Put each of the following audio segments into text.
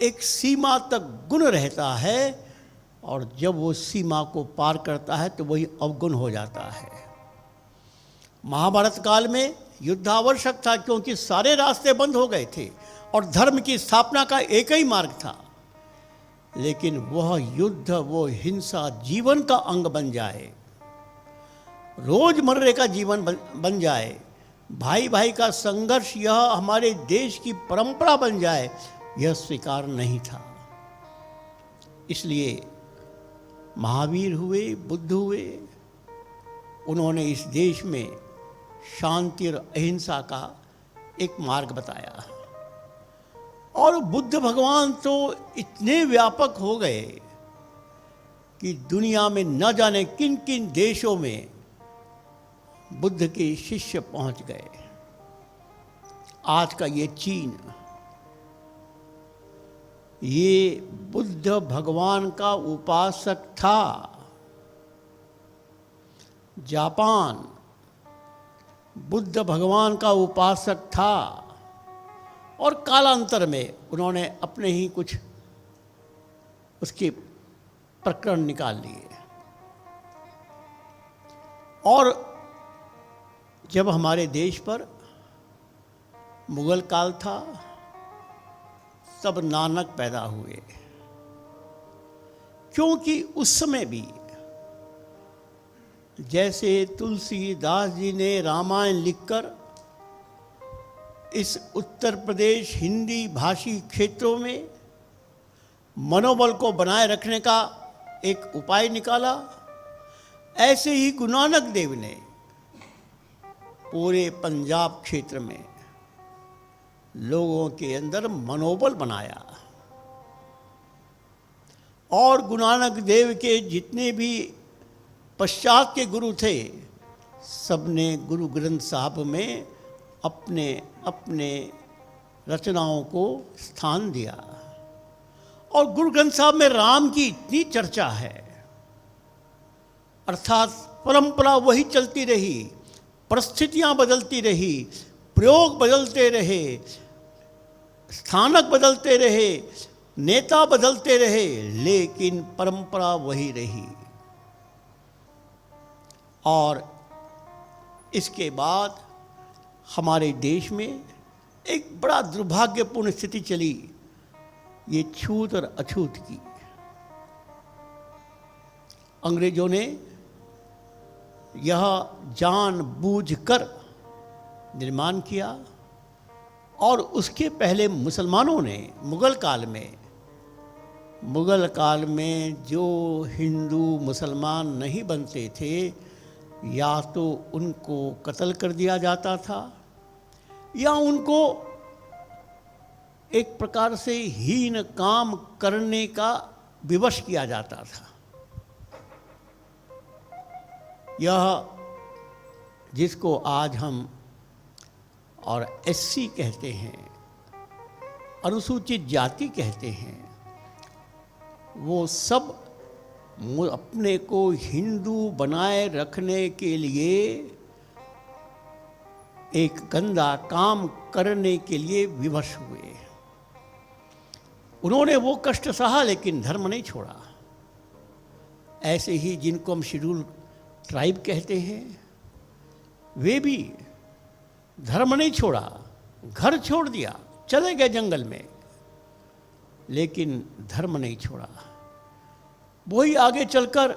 एक सीमा तक गुण रहता है और जब वो सीमा को पार करता है तो वही अवगुण हो जाता है। महाभारत काल में युद्ध आवश्यक था क्योंकि सारे रास्ते बंद हो गए थे और धर्म की स्थापना का एक ही मार्ग था। लेकिन वह युद्ध, वो हिंसा जीवन का अंग बन जाए, रोजमर्रे का जीवन बन जाए, भाई भाई का संघर्ष यह हमारे देश की परंपरा बन जाए, यह स्वीकार नहीं था। इसलिए महावीर हुए, बुद्ध हुए, उन्होंने इस देश में शांति और अहिंसा का एक मार्ग बताया। और बुद्ध भगवान तो इतने व्यापक हो गए कि दुनिया में न जाने किन किन देशों में बुद्ध के शिष्य पहुंच गए। आज का ये चीन, ये बुद्ध भगवान का उपासक था। जापान बुद्ध भगवान का उपासक था और कालांतर में उन्होंने अपने ही कुछ उसके प्रकरण निकाल लिए। और जब हमारे देश पर मुगल काल था तब नानक पैदा हुए, क्योंकि उस समय भी जैसे तुलसीदास जी ने रामायण लिखकर इस उत्तर प्रदेश हिंदी भाषी क्षेत्रों में मनोबल को बनाए रखने का एक उपाय निकाला, ऐसे ही गुरु नानक देव ने पूरे पंजाब क्षेत्र में लोगों के अंदर मनोबल बनाया। और गुरु नानक देव के जितने भी पश्चात के गुरु थे, सबने गुरु ग्रंथ साहब में अपने अपने रचनाओं को स्थान दिया। और गुरु ग्रंथ साहब में राम की इतनी चर्चा है, अर्थात परंपरा वही चलती रही, परिस्थितियां बदलती रही, प्रयोग बदलते रहे, स्थानक बदलते रहे, नेता बदलते रहे, लेकिन परंपरा वही रही। और इसके बाद हमारे देश में एक बड़ा दुर्भाग्यपूर्ण स्थिति चली, ये छूत और अछूत की। अंग्रेजों ने यह जानबूझकर निर्माण किया और उसके पहले मुसलमानों ने मुगल काल में जो हिंदू मुसलमान नहीं बनते थे, या तो उनको कत्ल कर दिया जाता था या उनको एक प्रकार से हीन काम करने का विवश किया जाता था। यह जिसको आज हम और एससी कहते हैं, अनुसूचित जाति कहते हैं, वो सब अपने को हिंदू बनाए रखने के लिए एक गंदा काम करने के लिए विवश हुए। उन्होंने वो कष्ट सहा लेकिन धर्म नहीं छोड़ा। ऐसे ही जिनको हम शेड्यूल ट्राइब कहते हैं, वे भी धर्म नहीं छोड़ा, घर छोड़ दिया, चले गए जंगल में, लेकिन धर्म नहीं छोड़ा। वही आगे चलकर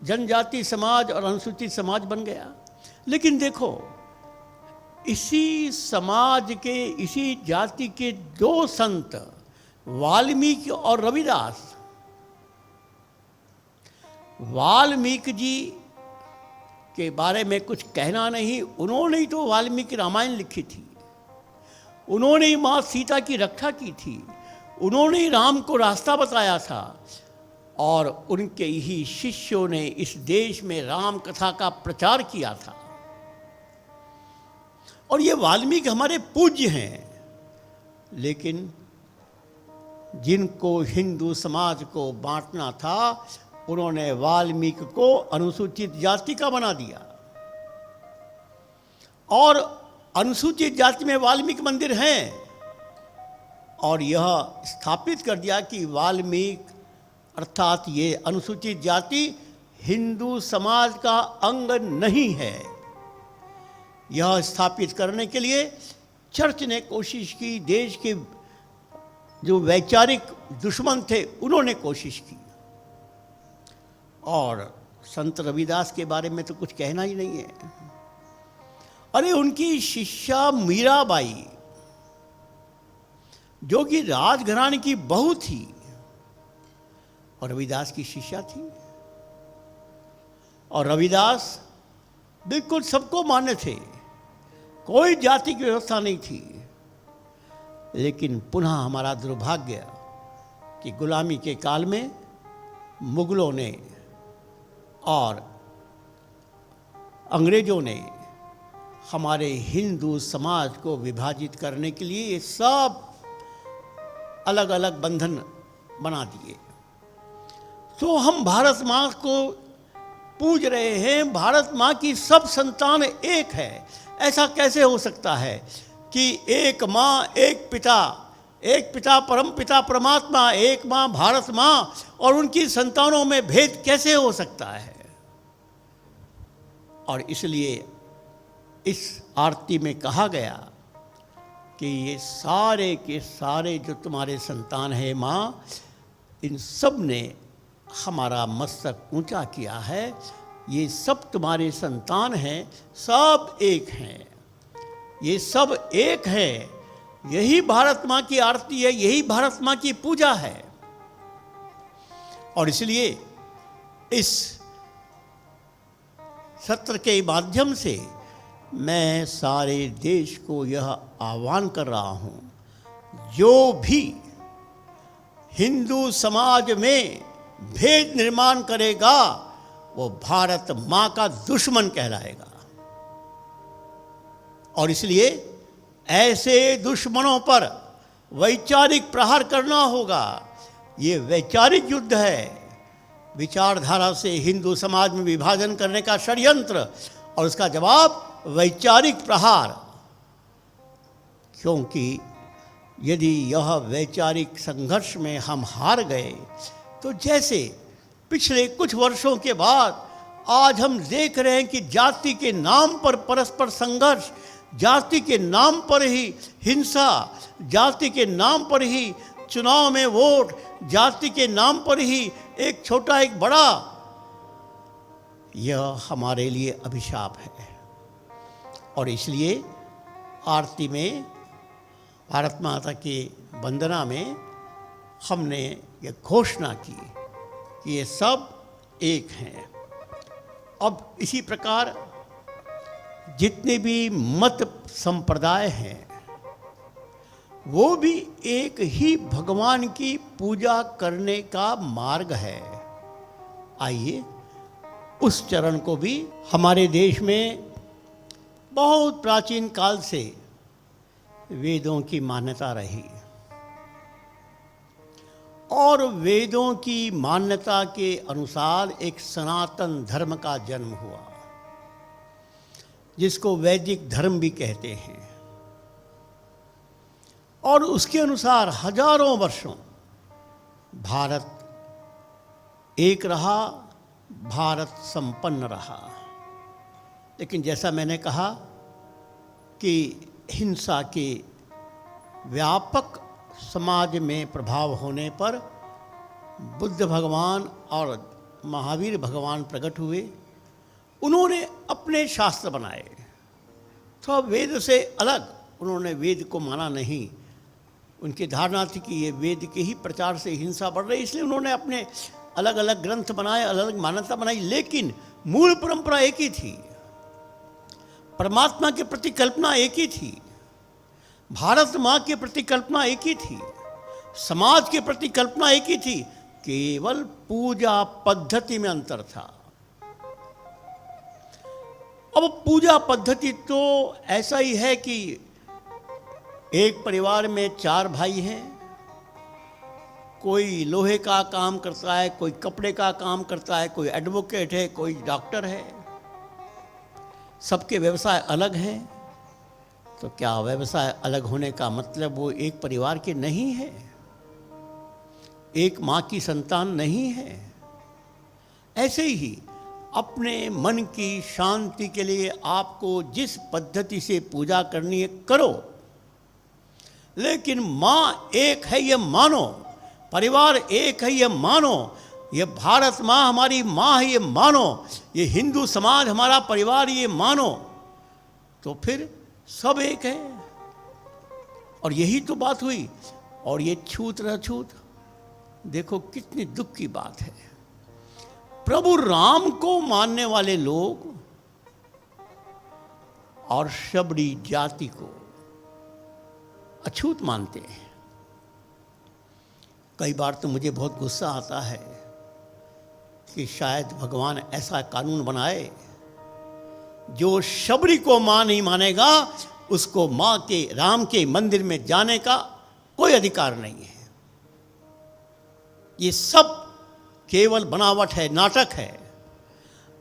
जनजाति समाज और अनुसूचित समाज बन गया। लेकिन देखो, इसी समाज के, इसी जाति के दो संत, वाल्मीकि और रविदास, वाल्मीकि जी के बारे में कुछ कहना नहीं, उन्होंने ही तो वाल्मीकि रामायण लिखी थी, उन्होंने ही माँ सीता की रक्षा की थी, उन्होंने ही राम को रास्ता बताया था। और उनके ही शिष्यों ने इस देश में राम कथा का प्रचार किया था। और ये वाल्मीकि हमारे पूज्य हैं, लेकिन जिनको हिंदू समाज को बांटना था, उन्होंने वाल्मीकि को अनुसूचित जाति का बना दिया। और अनुसूचित जाति में वाल्मीकि मंदिर हैं, और यह स्थापित कर दिया कि वाल्मीकि अर्थात ये अनुसूचित जाति हिंदू समाज का अंग नहीं है। यह स्थापित करने के लिए चर्च ने कोशिश की, देश के जो वैचारिक दुश्मन थे उन्होंने कोशिश की। और संत रविदास के बारे में तो कुछ कहना ही नहीं है। अरे उनकी शिष्या मीराबाई जो कि राजघराने की बहू थी और रविदास की शिष्या थी, और रविदास बिल्कुल सबको मान्य थे, कोई जाति की व्यवस्था नहीं थी। लेकिन पुनः हमारा दुर्भाग्य कि गुलामी के काल में मुगलों ने और अंग्रेजों ने हमारे हिंदू समाज को विभाजित करने के लिए ये सब अलग अलग बंधन बना दिए। तो हम भारत माँ को पूज रहे हैं, भारत माँ की सब संतान एक है। ऐसा कैसे हो सकता है कि एक माँ एक पिता परम पिता परमात्मा, एक माँ भारत माँ, और उनकी संतानों में भेद कैसे हो सकता है? और इसलिए इस आरती में कहा गया कि ये सारे के सारे जो तुम्हारे संतान हैं माँ, इन सब ने हमारा मस्तक ऊंचा किया है। ये सब तुम्हारे संतान हैं, सब एक हैं, ये सब एक है। यही भारत माँ की आरती है, यही भारत माँ की पूजा है। और इसलिए इस सत्र के माध्यम से मैं सारे देश को यह आह्वान कर रहा हूँ, जो भी हिंदू समाज में भेद निर्माण करेगा वो भारत माँ का दुश्मन कहलाएगा। और इसलिए ऐसे दुश्मनों पर वैचारिक प्रहार करना होगा। ये वैचारिक युद्ध है, विचारधारा से हिंदू समाज में विभाजन करने का षड्यंत्र, और उसका जवाब वैचारिक प्रहार। क्योंकि यदि यह वैचारिक संघर्ष में हम हार गए तो जैसे पिछले कुछ वर्षों के बाद आज हम देख रहे हैं कि जाति के नाम पर परस्पर संघर्ष, जाति के नाम पर ही हिंसा, जाति के नाम पर ही चुनाव में वोट, जाति के नाम पर ही एक छोटा एक बड़ा, यह हमारे लिए अभिशाप है। और इसलिए आरती में भारत माता के वंदना में हमने ये घोषणा की कि ये सब एक हैं। अब इसी प्रकार जितने भी मत संप्रदाय हैं वो भी एक ही भगवान की पूजा करने का मार्ग है। आइए उस चरण को भी, हमारे देश में बहुत प्राचीन काल से वेदों की मान्यता रही और वेदों की मान्यता के अनुसार एक सनातन धर्म का जन्म हुआ जिसको वैदिक धर्म भी कहते हैं। और उसके अनुसार हजारों वर्षों भारत एक रहा, भारत संपन्न रहा। लेकिन जैसा मैंने कहा कि हिंसा के व्यापक समाज में प्रभाव होने पर बुद्ध भगवान और महावीर भगवान प्रकट हुए। उन्होंने अपने शास्त्र बनाए, तो वेद से अलग उन्होंने वेद को माना नहीं। उनकी धारणा थी कि ये वेद के ही प्रचार से हिंसा बढ़ रही, इसलिए उन्होंने अपने अलग अलग ग्रंथ बनाए, अलग अलग मान्यता बनाई, लेकिन मूल परंपरा एक ही थी। परमात्मा के प्रति कल्पना एक ही थी, भारत माँ के प्रति कल्पना एक ही थी, समाज के प्रति कल्पना एक ही थी, केवल पूजा पद्धति में अंतर था। अब पूजा पद्धति तो ऐसा ही है कि एक परिवार में 4 भाई हैं, कोई लोहे का काम करता है, कोई कपड़े का काम करता है, कोई एडवोकेट है, कोई डॉक्टर है, सबके व्यवसाय अलग हैं। तो क्या व्यवसाय अलग होने का मतलब वो एक परिवार के नहीं है, एक माँ की संतान नहीं है? ऐसे ही अपने मन की शांति के लिए आपको जिस पद्धति से पूजा करनी है करो, लेकिन माँ एक है ये मानो, परिवार एक है ये मानो, ये भारत माँ हमारी माँ है ये मानो, ये हिंदू समाज हमारा परिवार ये मानो, तो फिर सब एक है। और यही तो बात हुई। और ये छूत रछूत, देखो कितनी दुख की बात है। प्रभु राम को मानने वाले लोग और शबरी जाति को अछूत मानते हैं। कई बार तो मुझे बहुत गुस्सा आता है कि शायद भगवान ऐसा कानून बनाए, जो शबरी को मां नहीं मानेगा उसको मां के राम के मंदिर में जाने का कोई अधिकार नहीं है। ये सब केवल बनावट है, नाटक है।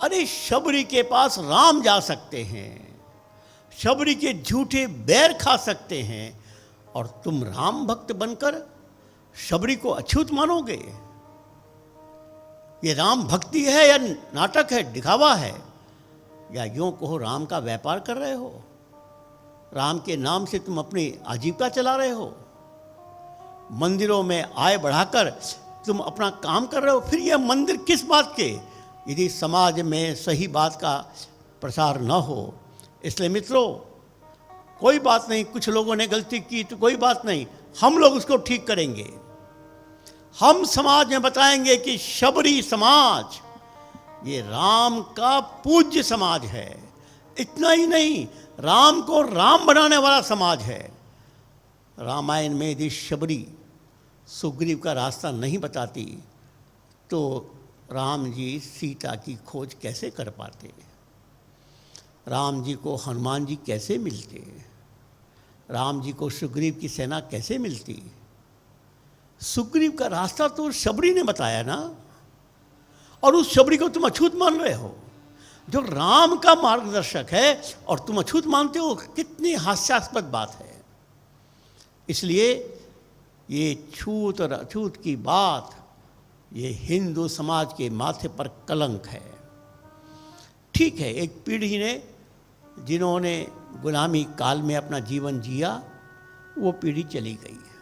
अरे शबरी के पास राम जा सकते हैं, शबरी के झूठे बैर खा सकते हैं, और तुम राम भक्त बनकर शबरी को अछूत मानोगे? ये राम भक्ति है या नाटक है, दिखावा है, या यूं कहो राम का व्यापार कर रहे हो? राम के नाम से तुम अपनी आजीविका चला रहे हो? मंदिरों में आय बढ़ाकर तुम अपना काम कर रहे हो? फिर यह मंदिर किस बात के, यदि समाज में सही बात का प्रसार न हो? इसलिए मित्रों, कोई बात नहीं, कुछ लोगों ने गलती की तो कोई बात नहीं, हम लोग उसको ठीक करेंगे। हम समाज में बताएंगे कि शबरी समाज ये राम का पूज्य समाज है। इतना ही नहीं, राम को राम बनाने वाला समाज है। रामायण में यदि शबरी सुग्रीव का रास्ता नहीं बताती तो राम जी सीता की खोज कैसे कर पाते? राम जी को हनुमान जी कैसे मिलते? राम जी को सुग्रीव की सेना कैसे मिलती? सुग्रीव का रास्ता तो शबरी ने बताया ना, और उस शबरी को तुम अछूत मान रहे हो, जो राम का मार्गदर्शक है, और तुम अछूत मानते हो। कितनी हास्यास्पद बात है। इसलिए ये छूत और अछूत की बात, ये हिंदू समाज के माथे पर कलंक है। ठीक है, एक पीढ़ी ने जिन्होंने गुलामी काल में अपना जीवन जिया, वो पीढ़ी चली गई है,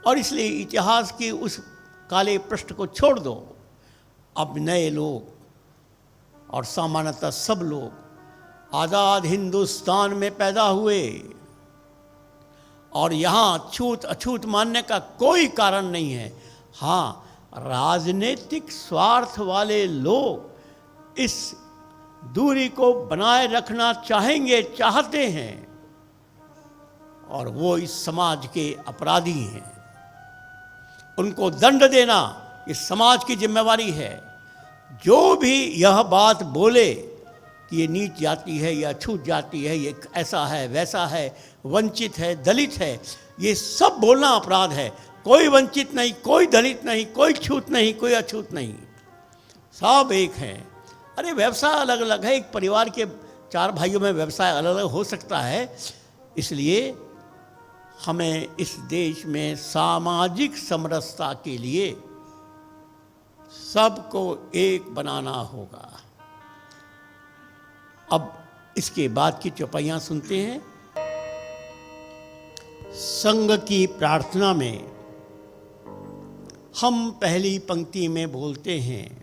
और इसलिए इतिहास के उस काले पृष्ठ को छोड़ दो। अब नए लोग और सामान्यतः सब लोग आज़ाद हिंदुस्तान में पैदा हुए, और यहाँ छूत अछूत मानने का कोई कारण नहीं है। हाँ, राजनीतिक स्वार्थ वाले लोग इस दूरी को बनाए रखना चाहते हैं, और वो इस समाज के अपराधी हैं। उनको दंड देना इस समाज की जिम्मेवारी है। जो भी यह बात बोले कि ये नीच जाति है, ये अछूत जाति है, ये ऐसा है, वैसा है, वंचित है, दलित है, ये सब बोलना अपराध है। कोई वंचित नहीं, कोई दलित नहीं, कोई छूत नहीं, कोई अछूत नहीं, सब एक हैं। अरे व्यवसाय अलग अलग है, एक परिवार के 4 भाइयों में व्यवसाय अलग अलग हो सकता है। इसलिए हमें इस देश में सामाजिक समरसता के लिए सबको एक बनाना होगा। अब इसके बाद की चौपाइयाँ सुनते हैं। संघ की प्रार्थना में हम पहली पंक्ति में बोलते हैं,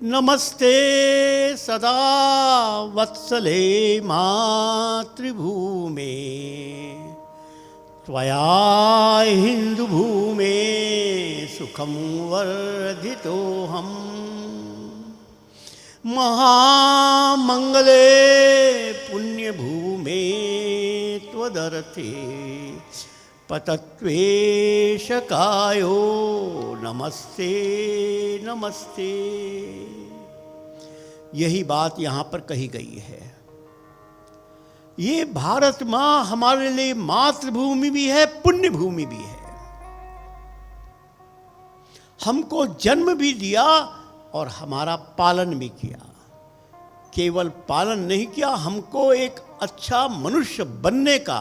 नमस्ते सदा वत्सले मातृभूमे, त्वया हिंदुभूमे सुखं वर्धितोऽहम्, महामंगले पुण्यभूमे त्वदर्थे पतत्वेशकायो नमस्ते नमस्ते। यही बात यहाँ पर कही गई है। ये भारत माँ हमारे लिए मातृभूमि भी है, पुण्य भूमि भी है। हमको जन्म भी दिया और हमारा पालन भी किया। केवल पालन नहीं किया, हमको एक अच्छा मनुष्य बनने का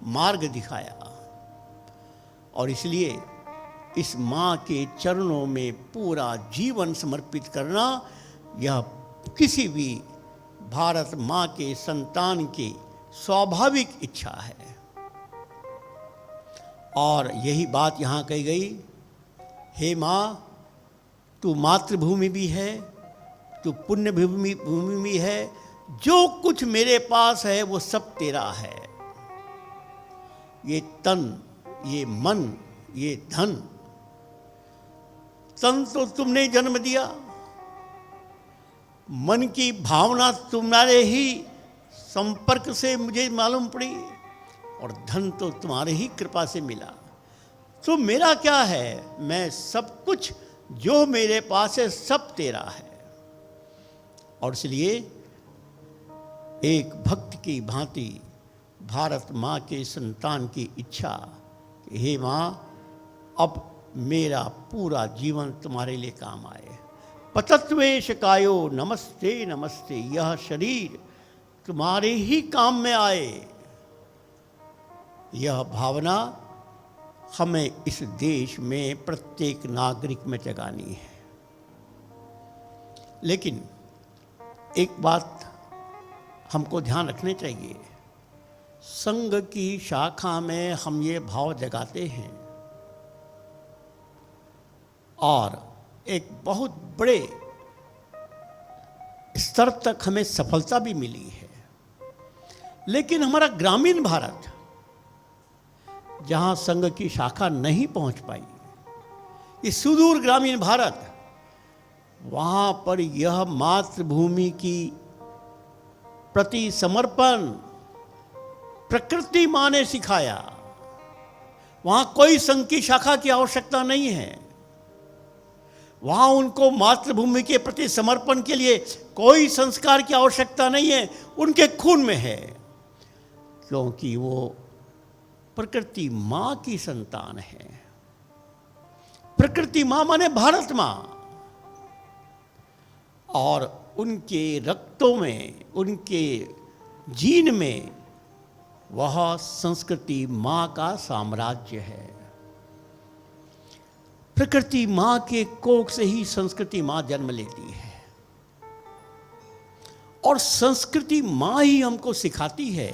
मार्ग दिखाया। और इसलिए इस माँ के चरणों में पूरा जीवन समर्पित करना यह किसी भी भारत माँ के संतान की स्वाभाविक इच्छा है। और यही बात यहाँ कही गई, हे माँ तू मातृभूमि भी है, तू पुण्य भूमि भी है, जो कुछ मेरे पास है वो सब तेरा है। ये तन, ये मन, ये धन, तन तो तुमने जन्म दिया, मन की भावना तुम्हारे ही संपर्क से मुझे मालूम पड़ी, और धन तो तुम्हारे ही कृपा से मिला। तो मेरा क्या है, मैं सब कुछ जो मेरे पास है सब तेरा है। और इसलिए एक भक्त की भांति भारत माँ के संतान की इच्छा कि हे माँ अब मेरा पूरा जीवन तुम्हारे लिए काम आए। पतत्वेश कायो नमस्ते नमस्ते, यह शरीर तुम्हारे ही काम में आए। यह भावना हमें इस देश में प्रत्येक नागरिक में जगानी है। लेकिन एक बात हमको ध्यान रखनी चाहिए, संघ की शाखा में हम ये भाव जगाते हैं और एक बहुत बड़े स्तर तक हमें सफलता भी मिली है। लेकिन हमारा ग्रामीण भारत, जहाँ संघ की शाखा नहीं पहुँच पाई, ये सुदूर ग्रामीण भारत, वहाँ पर यह मातृभूमि की प्रति समर्पण प्रकृति माँ ने सिखाया। वहाँ कोई संघ की शाखा की आवश्यकता नहीं है। वहाँ उनको मातृभूमि के प्रति समर्पण के लिए कोई संस्कार की आवश्यकता नहीं है, उनके खून में है, क्योंकि वो प्रकृति माँ की संतान है। प्रकृति माँ माने भारत माँ, और उनके रक्तों में, उनके जीन में वह संस्कृति माँ का साम्राज्य है। प्रकृति माँ के कोख से ही संस्कृति माँ जन्म लेती है, और संस्कृति माँ ही हमको सिखाती है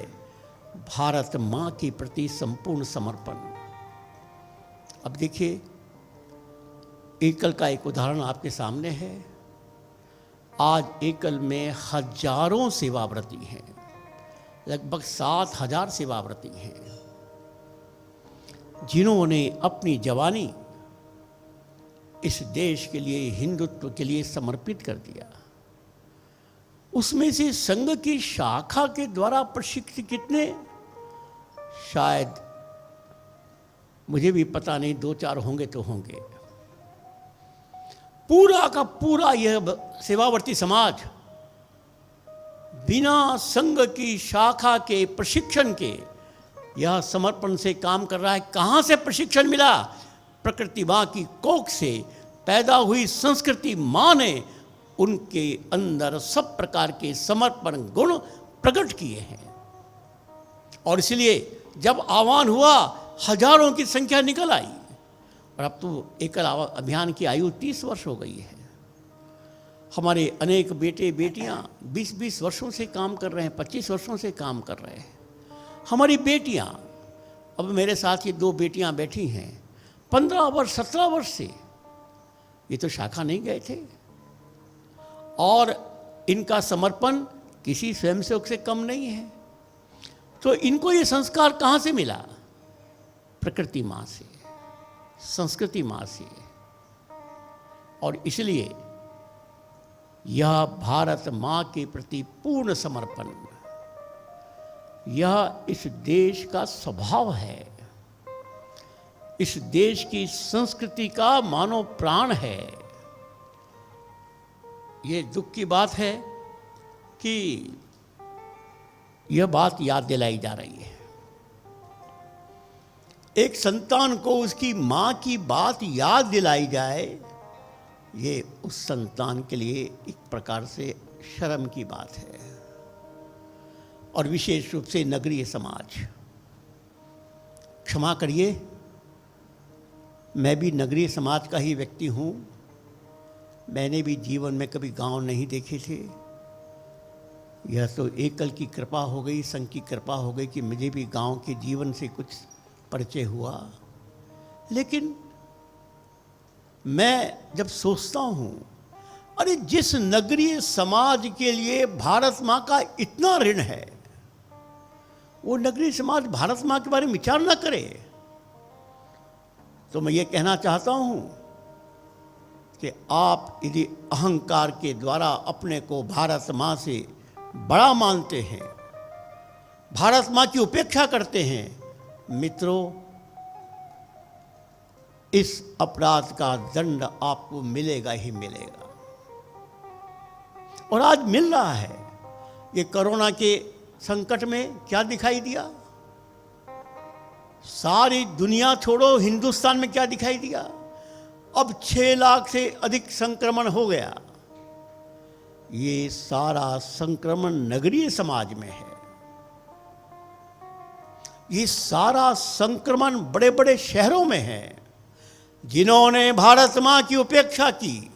भारत माँ के प्रति संपूर्ण समर्पण। अब देखिए, एकल का एक उदाहरण आपके सामने है। आज एकल में हजारों सेवाव्रती हैं, लगभग 7,000 सेवाव्रती हैं, जिन्होंने अपनी जवानी इस देश के लिए, हिंदुत्व के लिए समर्पित कर दिया। उसमें से संघ की शाखा के द्वारा प्रशिक्षित कितने, शायद मुझे भी पता नहीं, 2-4 होंगे तो होंगे। पूरा का पूरा यह सेवावर्ती समाज बिना संघ की शाखा के प्रशिक्षण के यह समर्पण से काम कर रहा है। कहाँ से प्रशिक्षण मिला? प्रकृति माँ की कोख से पैदा हुई संस्कृति माँ ने उनके अंदर सब प्रकार के समर्पण गुण प्रकट किए हैं। और इसलिए जब आह्वान हुआ, हजारों की संख्या निकल आई। और अब तो एकल अभियान की आयु 30 वर्ष हो गई है। हमारे अनेक बेटे बेटियां 20-20 वर्षों से काम कर रहे हैं, 25 वर्षों से काम कर रहे हैं। हमारी बेटियां, अब मेरे साथ ये 2 बेटियां बैठी हैं, 15 वर्ष 17 वर्ष से ये तो शाखा नहीं गए थे, और इनका समर्पण किसी स्वयंसेवक से कम नहीं है। तो इनको ये संस्कार कहाँ से मिला? प्रकृति माँ से, संस्कृति माँ से। और इसलिए यह भारत माँ के प्रति पूर्ण समर्पण, यह इस देश का स्वभाव है, इस देश की संस्कृति का मानो प्राण है। ये दुख की बात है कि यह बात याद दिलाई जा रही है। एक संतान को उसकी माँ की बात याद दिलाई जाए, ये उस संतान के लिए एक प्रकार से शर्म की बात है, और विशेष रूप से नगरीय समाज। क्षमा करिए, मैं भी नगरीय समाज का ही व्यक्ति हूँ। मैंने भी जीवन में कभी गांव नहीं देखे थे। यह तो एकल की कृपा हो गई, संघ की कृपा हो गई कि मुझे भी गांव के जीवन से कुछ परिचय हुआ। लेकिन मैं जब सोचता हूँ, अरे जिस नगरीय समाज के लिए भारत माँ का इतना ऋण है, वो नगरीय समाज भारत माँ के बारे में विचार न करे, तो मैं ये कहना चाहता हूँ कि आप यदि अहंकार के द्वारा अपने को भारत माँ से बड़ा मानते हैं, भारत माँ की उपेक्षा करते हैं, मित्रों, इस अपराध का दंड आपको मिलेगा ही मिलेगा। और आज मिल रहा है। ये कोरोना के संकट में क्या दिखाई दिया? सारी दुनिया छोड़ो, हिंदुस्तान में क्या दिखाई दिया? अब 6 लाख से अधिक संक्रमण हो गया। ये सारा संक्रमण नगरीय समाज में है। ये सारा संक्रमण बड़े बड़े शहरों में है। जिन्होंने भारत माँ की उपेक्षा की,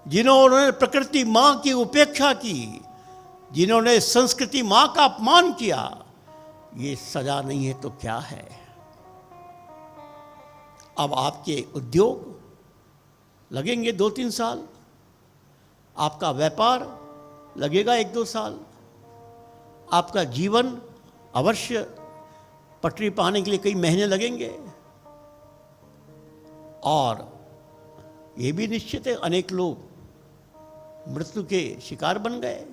जिन्होंने प्रकृति माँ की उपेक्षा की, जिन्होंने संस्कृति माँ का अपमान किया, ये सजा नहीं है तो क्या है? अब आपके उद्योग लगेंगे 2-3 साल, आपका व्यापार लगेगा 1-2 साल, आपका जीवन अवश्य पटरी पाने के लिए कई महीने लगेंगे। और ये भी निश्चित है, अनेक लोग मृत्यु के शिकार बन गए।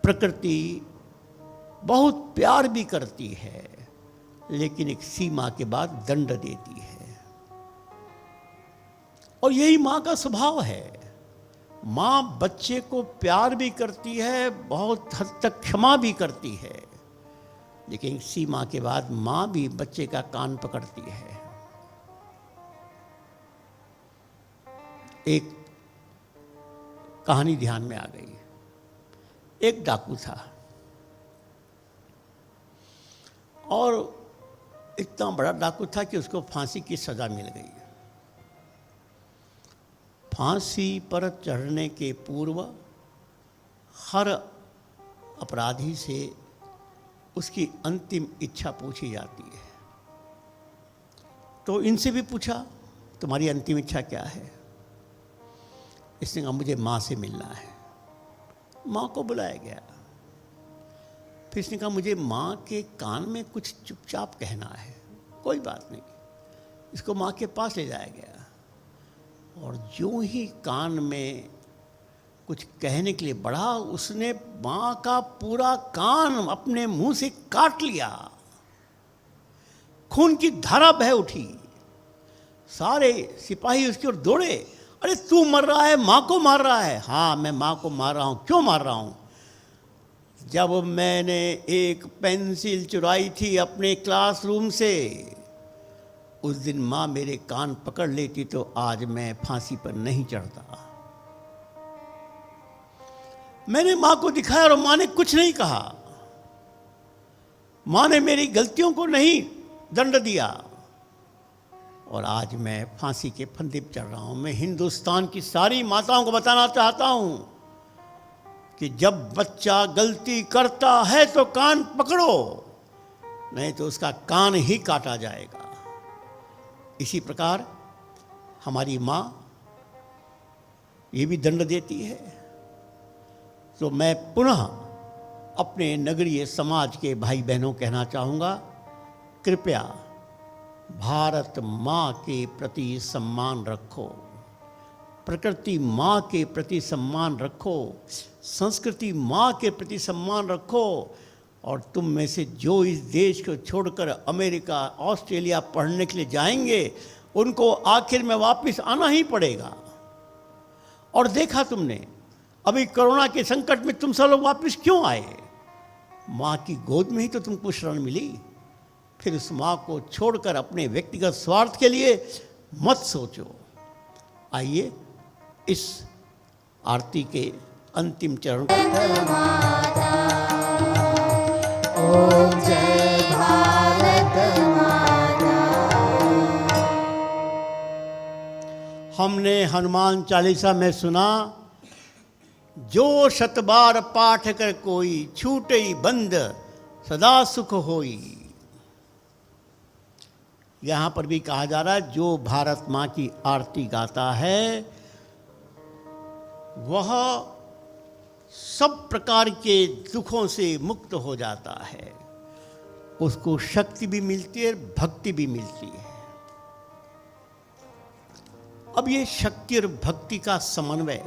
प्रकृति बहुत प्यार भी करती है, लेकिन एक सीमा के बाद दंड देती है। और यही माँ का स्वभाव है। माँ बच्चे को प्यार भी करती है, बहुत हद तक क्षमा भी करती है, लेकिन सीमा के बाद माँ भी बच्चे का कान पकड़ती है। एक कहानी ध्यान में आ गई। एक डाकू था और इतना बड़ा डाकू था कि उसको फांसी की सजा मिल गई। फांसी पर चढ़ने के पूर्व हर अपराधी से उसकी अंतिम इच्छा पूछी जाती है। तो इनसे भी पूछा, तुम्हारी अंतिम इच्छा क्या है? इसने कहा, मुझे माँ से मिलना है। माँ को बुलाया गया। फिर इसने कहा, मुझे माँ के कान में कुछ चुपचाप कहना है। कोई बात नहीं, इसको माँ के पास ले जाया गया। और जो ही कान में कुछ कहने के लिए बढ़ा, उसने माँ का पूरा कान अपने मुंह से काट लिया। खून की धारा बह उठी। सारे सिपाही उसकी ओर दौड़े। अरे तू मर रहा है, माँ को मार रहा है। हाँ, मैं माँ को मार रहा हूँ। क्यों मार रहा हूँ? जब मैंने एक पेंसिल चुराई थी अपने क्लासरूम से, उस दिन माँ मेरे कान पकड़ लेती तो आज मैं फांसी पर नहीं चढ़ता। मैंने माँ को दिखाया और माँ ने कुछ नहीं कहा। माँ ने मेरी गलतियों को नहीं दंड दिया और आज मैं फांसी के फंदे पर चढ़ रहा हूँ। मैं हिंदुस्तान की सारी माताओं को बताना चाहता हूँ कि जब बच्चा गलती करता है तो कान पकड़ो, नहीं तो उसका कान ही काटा जाएगा। इसी प्रकार हमारी माँ ये भी दंड देती है। तो मैं पुनः अपने नगरीय समाज के भाई बहनों कहना चाहूँगा, कृपया भारत माँ के प्रति सम्मान रखो, प्रकृति माँ के प्रति सम्मान रखो, संस्कृति माँ के प्रति सम्मान रखो। और तुम में से जो इस देश को छोड़कर अमेरिका, ऑस्ट्रेलिया पढ़ने के लिए जाएंगे, उनको आखिर में वापस आना ही पड़ेगा। और देखा तुमने, अभी कोरोना के संकट में तुम सब लोग वापस क्यों आए? माँ की गोद में ही तो तुमको शरण मिली। फिर उस माँ को छोड़कर अपने व्यक्तिगत स्वार्थ के लिए मत सोचो। आइए इस आरती के अंतिम चरण ओम जय भारत माता। हमने हनुमान चालीसा में सुना, जो शत बार पाठ कर कोई, छूटई बंद सदा सुख होई। यहाँ पर भी कहा जा रहा है, जो भारत माँ की आरती गाता है वह सब प्रकार के दुखों से मुक्त हो जाता है, उसको शक्ति भी मिलती है, भक्ति भी मिलती है। अब ये शक्ति और भक्ति का समन्वय,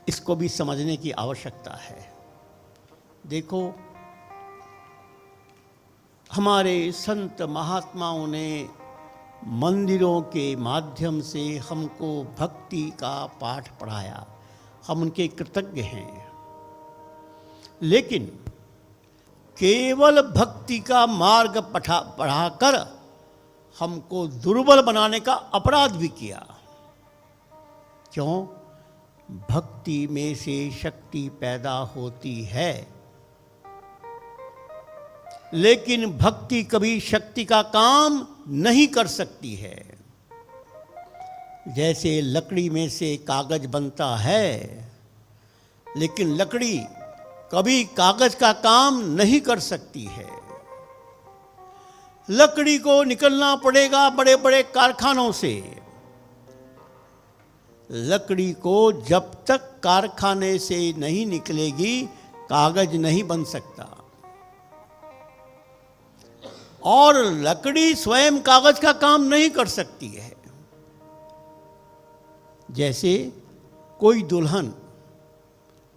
इसको भी समझने की आवश्यकता है। देखो, हमारे संत महात्माओं ने मंदिरों के माध्यम से हमको भक्ति का पाठ पढ़ाया, हम उनके कृतज्ञ हैं। लेकिन केवल भक्ति का मार्ग पढ़ाकर हमको दुर्बल बनाने का अपराध भी किया। क्यों? भक्ति में से शक्ति पैदा होती है, लेकिन भक्ति कभी शक्ति का काम नहीं कर सकती है। जैसे लकड़ी में से कागज बनता है, लेकिन लकड़ी कभी कागज का काम नहीं कर सकती है। लकड़ी को निकलना पड़ेगा बड़े बड़े कारखानों से। लकड़ी को जब तक कारखाने से नहीं निकलेगी, कागज नहीं बन सकता। और लकड़ी स्वयं कागज का काम नहीं कर सकती है। जैसे कोई दुल्हन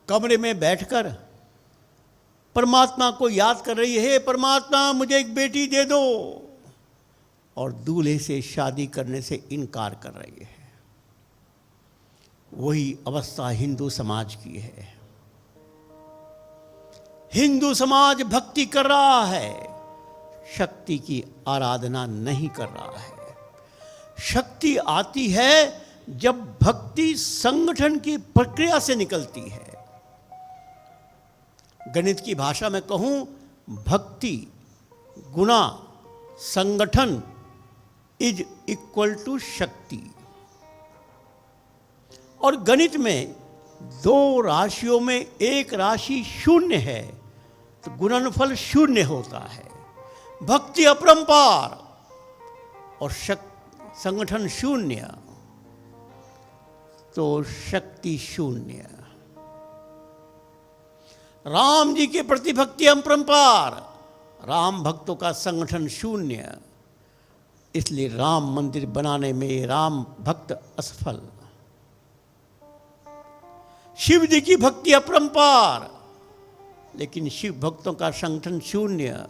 कमरे में बैठकर परमात्मा को याद कर रही है, परमात्मा मुझे एक बेटी दे दो, और दूल्हे से शादी करने से इनकार कर रही है। वही अवस्था हिंदू समाज की है। हिंदू समाज भक्ति कर रहा है, शक्ति की आराधना नहीं कर रहा है। शक्ति आती है जब भक्ति संगठन की प्रक्रिया से निकलती है। गणित की भाषा में कहूं, भक्ति गुणा संगठन इज इक्वल टू शक्ति। और गणित में दो राशियों में एक राशि शून्य है तो गुणनफल शून्य होता है। भक्ति अपरंपार और संगठन शून्य तो शक्ति शून्य। राम जी के प्रति भक्ति अपरंपार, राम भक्तों का संगठन शून्य, इसलिए राम मंदिर बनाने में राम भक्त असफल। शिव जी की भक्ति अपरंपार, लेकिन शिव भक्तों का संगठन शून्य।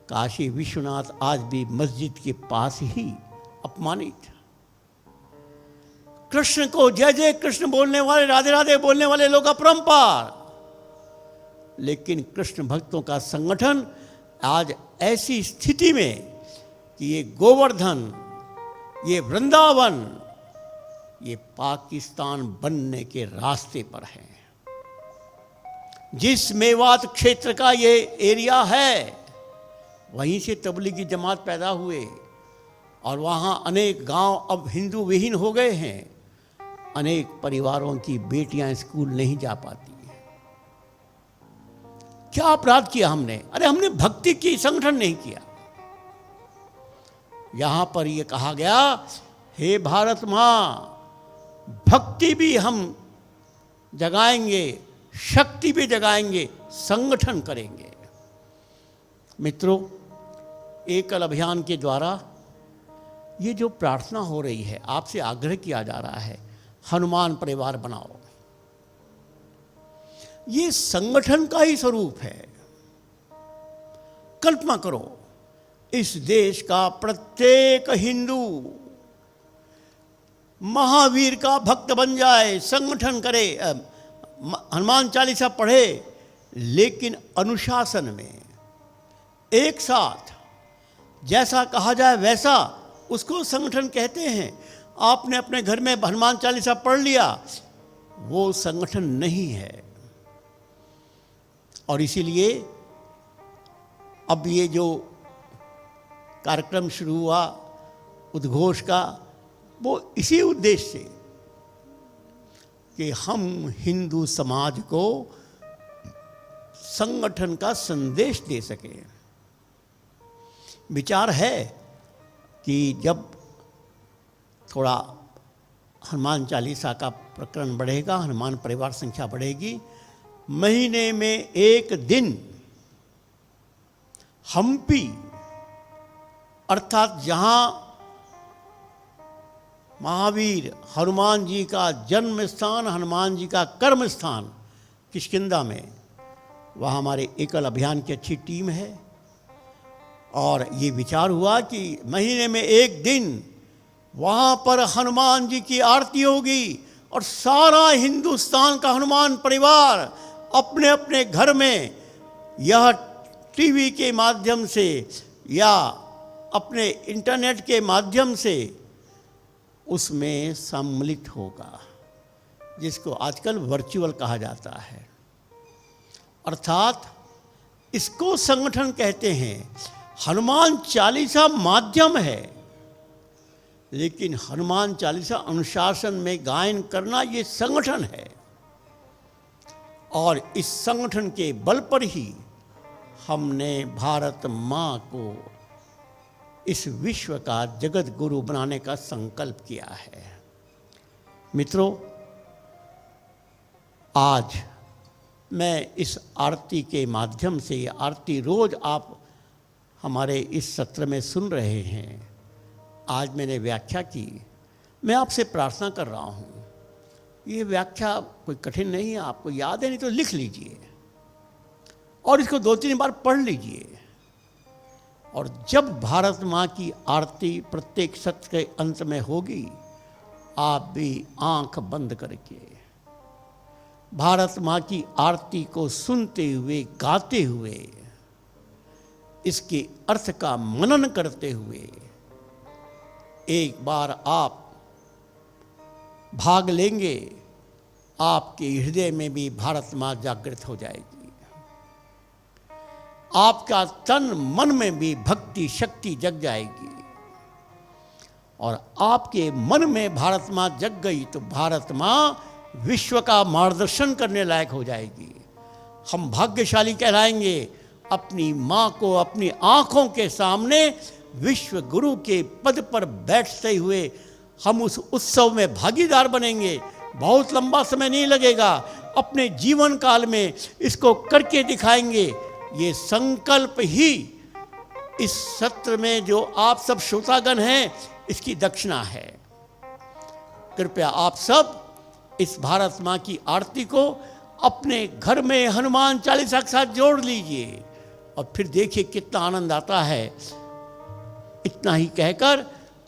काशी विश्वनाथ आज भी मस्जिद के पास ही अपमानित। कृष्ण को जय जय कृष्ण बोलने वाले, राधे राधे बोलने वाले लोग अपरंपार, लेकिन कृष्ण भक्तों का संगठन आज ऐसी स्थिति में कि ये गोवर्धन, ये वृंदावन, ये पाकिस्तान बनने के रास्ते पर है। जिस मेवात क्षेत्र का ये एरिया है, वहीं से तबलीगी जमात पैदा हुए और वहाँ अनेक गांव अब हिंदू विहीन हो गए हैं। अनेक परिवारों की बेटियां स्कूल नहीं जा पाती हैं। क्या अपराध किया हमने? अरे हमने भक्ति की, संगठन नहीं किया। यहां पर यह कहा गया, हे भारत मां, भक्ति भी हम जगाएंगे, शक्ति भी जगाएंगे, संगठन करेंगे। मित्रों, एकल अभियान के द्वारा ये जो प्रार्थना हो रही है, आपसे आग्रह किया जा रहा है, हनुमान परिवार बनाओ। ये संगठन का ही स्वरूप है। कल्पना करो, इस देश का प्रत्येक हिंदू महावीर का भक्त बन जाए, संगठन करे, हनुमान चालीसा पढ़े, लेकिन अनुशासन में एक साथ जैसा कहा जाए वैसा, उसको संगठन कहते हैं। आपने अपने घर में हनुमान चालीसा पढ़ लिया, वो संगठन नहीं है। और इसीलिए अब ये जो कार्यक्रम शुरू हुआ उद्घोष का, वो इसी उद्देश्य से कि हम हिंदू समाज को संगठन का संदेश दे सकें। विचार है कि जब थोड़ा हनुमान चालीसा का प्रकरण बढ़ेगा, हनुमान परिवार संख्या बढ़ेगी, महीने में एक दिन हम्पी अर्थात जहाँ महावीर हनुमान जी का जन्म स्थान, हनुमान जी का कर्म स्थान किष्किंधा में, वहाँ हमारे एकल अभियान की अच्छी टीम है। और ये विचार हुआ कि महीने में एक दिन वहाँ पर हनुमान जी की आरती होगी और सारा हिंदुस्तान का हनुमान परिवार अपने अपने घर में यह टीवी के माध्यम से या अपने इंटरनेट के माध्यम से उसमें सम्मिलित होगा, जिसको आजकल वर्चुअल कहा जाता है। अर्थात इसको संगठन कहते हैं। हनुमान चालीसा माध्यम है, लेकिन हनुमान चालीसा अनुशासन में गायन करना ये संगठन है। और इस संगठन के बल पर ही हमने भारत माँ को इस विश्व का जगत गुरु बनाने का संकल्प किया है। मित्रों, आज मैं इस आरती के माध्यम से, ये आरती रोज आप हमारे इस सत्र में सुन रहे हैं, आज मैंने व्याख्या की। मैं आपसे प्रार्थना कर रहा हूँ, ये व्याख्या कोई कठिन नहीं है, आपको याद है नहीं तो लिख लीजिए और इसको 2-3 बार पढ़ लीजिए। और जब भारत माँ की आरती प्रत्येक सत्र के अंत में होगी, आप भी आंख बंद करके भारत माँ की आरती को सुनते हुए, गाते हुए, इसके अर्थ का मनन करते हुए एक बार आप भाग लेंगे, आपके हृदय में भी भारत माँ जागृत हो जाएगी। आपका तन मन में भी भक्ति शक्ति जग जाएगी। और आपके मन में भारत माँ जग गई तो भारत माँ विश्व का मार्गदर्शन करने लायक हो जाएगी। हम भाग्यशाली कहलाएंगे, अपनी माँ को अपनी आँखों के सामने विश्व गुरु के पद पर बैठते हुए हम उस उत्सव में भागीदार बनेंगे। बहुत लंबा समय नहीं लगेगा, अपने जीवन काल में इसको करके दिखाएंगे। ये संकल्प ही इस सत्र में जो आप सब श्रोतागण हैं, इसकी दक्षिणा है। कृपया आप सब इस भारत माँ की आरती को अपने घर में हनुमान चालीसा के साथ जोड़ लीजिए और फिर देखिए कितना आनंद आता है। इतना ही कहकर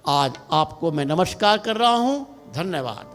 आज आपको मैं नमस्कार कर रहा हूँ। धन्यवाद।